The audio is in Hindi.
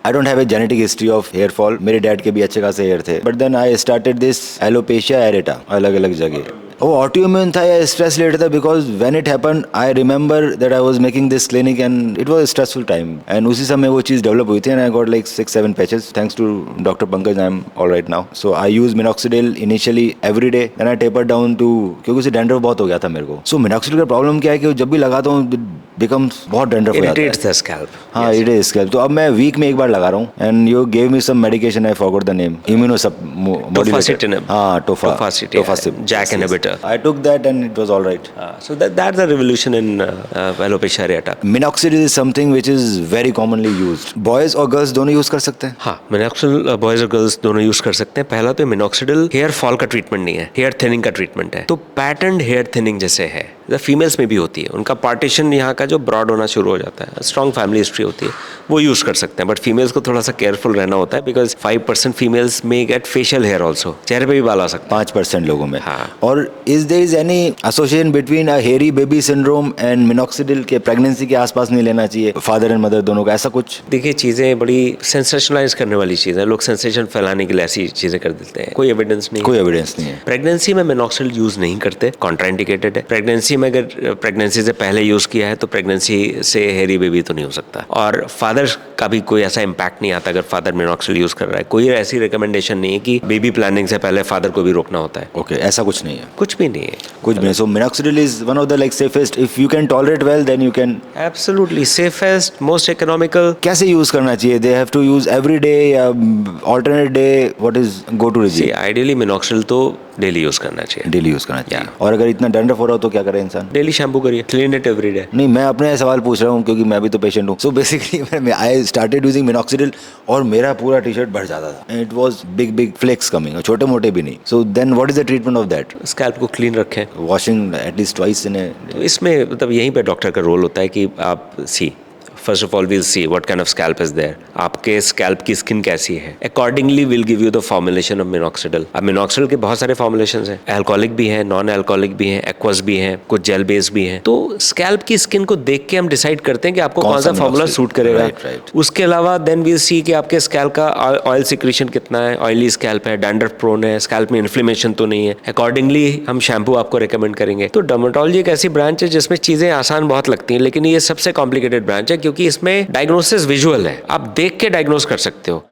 I don't have a genetic history of hair fall, मेरे डैड के भी अच्छे खासे हेयर थे, but then I started this alopecia areata अलग अलग जगह। वो ऑटोइम्यून था या स्ट्रेस रिलेटेड था, because when it happened I remember that I was making this clinic and it was stressful time, and उसी समय वो चीज़ डेवलप हुई थी and I got like 6-7 patches thanks to doctor Pankaj. I am all right now. So I use minoxidil initially every day, then I taper down to, क्योंकि उसे डैंड्रफ बहुत हो गया था मेरे को। सो मिनॉक्सिडिल का प्रॉब्लम क्या है कि जब भी लगाता हूँ बिकम्स बहुत डैंड्रफ हो जाता है। Irritates the scalp. हाँ, इट इज स्कैल्प। तो अब मैं वीक में एक बार लगा रहा हूँ and you gave me some medication, I forgot the name, Tofacitinib. हाँ, Tofacitinib, JAK inhibitor. I took that and it was all right. So that's a revolution in alopecia areata. Minoxidil is something which is very commonly used. Boys और girls दोनों यूज कर सकते हैं? हाँ, मिनॉक्सिडिल बॉयज और गर्ल्स दोनों यूज कर सकते हैं। पहला तो मिनॉक्सिडिल हेयर फॉल का ट्रीटमेंट नहीं है, हेयर थिनिंग का ट्रीटमेंट है। तो पैटर्न हेयर थिनिंग जैसे है, फीमेल्स में भी होती है, उनका पार्टीशन यहाँ का जो ब्रॉड होना शुरू हो जाता है, स्ट्रॉन्ग फैमिली हिस्ट्री होती है, वो यूज कर सकते हैं। बट फीमेल्स को थोड़ा सा केयरफुल रहना होता है, बिकॉज 5% फीमेल्स में गेट फेशियल हेयर ऑल्सो, चेहरे पे भी बाल आ सकते हैं 5% लोगों में। हाँ। और is there is any association between a hairy baby syndrome and minoxidil के प्रेगनेंसी के आसपास नहीं लेना चाहिए फादर एंड मदर दोनों का, ऐसा कुछ? देखिए, चीज़ें बड़ी सेंसेशनलाइज करने वाली चीज़ है, लोग सेंसेशन फैलाने के लिए ऐसी चीज़ें कर देते हैं, कोई एविडेंस नहीं, कोई एविडेंस नहीं है। प्रेगनेंसी में मिनॉक्सिडिल यूज नहीं करते, कॉन्ट्राइंडिकेटेड है। प्रेगनेंसी में अगर प्रेगनेंसी से पहले यूज किया है तो प्रेगनेंसी से हेरी बेबी तो नहीं हो सकता, और फादर का भी कोई ऐसा इंपैक्ट नहीं आता अगर फादर मिनॉक्सिडिल यूज कर रहा है। कोई ऐसी रिकमेंडेशन नहीं है कि बेबी प्लानिंग से पहले फादर को भी रोकना होता है। ओके, ऐसा कुछ नहीं है? कुछ भी नहीं है, कुछ भी नहीं। So minoxidil is one of the like safest, if you can tolerate well then you can. Absolutely safest, most economical. कैसे यूज करना चाहिए? They have to use every day या alternate day? What is go to regime? Ideally minoxidil तो डेली यूज करना चाहिए। डेली यूज करना चाहिए। और अगर इतना डैंड्रफ हो रहा हो तो क्या करे इंसान? डेली शैम्पू करिए, क्लीन इट एवरी डे। नहीं, मैं अपने सवाल पूछ रहा हूँ क्योंकि मैं भी तो पेशेंट हूँ। So basically I started using minoxidil और मेरा पूरा टी शर्ट भर जाता था and it was big flakes coming, छोटे मोटे भी नहीं। So then what is the treatment of that? Scalp को क्लीन रखें, washing at least twice in a. तो इसमें मतलब यहीं पे डॉक्टर का रोल होता है कि आप first of all will see what kind of scalp is there, आपके स्कैल्प की स्किन कैसी है, accordingly will give you the formulation of minoxidil. अब मिनॉक्सिडिल के बहुत सारे फॉर्मुलेशंस हैं, अल्कोहलिक भी हैं, नॉन अल्कोहलिक भी हैं, एक्वस भी हैं, कुछ जेल बेस्ड भी हैं। तो स्कैल्प की स्किन को देख के हम डिसाइड करते हैं कि आपको कौन सा फॉर्मूला सूट करेगा। right. उसके अलावा देन विल सी कि आपके स्कैल्प का ऑयल सिक्रीशन कितना है, ऑयली स्कैल्प है, डैंड्रफ प्रोन है, स्कैल्प में इन्फ्लेमेशन तो नहीं है, अकॉर्डिंगली हम शैम्पू आपको रिकमेंड करेंगे। तो डर्मेटोलॉजी एक ऐसी ब्रांच है जिसमें चीजें आसान बहुत लगती हैं, लेकिन ये सबसे कॉम्प्लिकेटेड ब्रांच है क्योंकि इसमें डायग्नोसिस विजुअल है, आप देख के डायग्नोस कर सकते हो।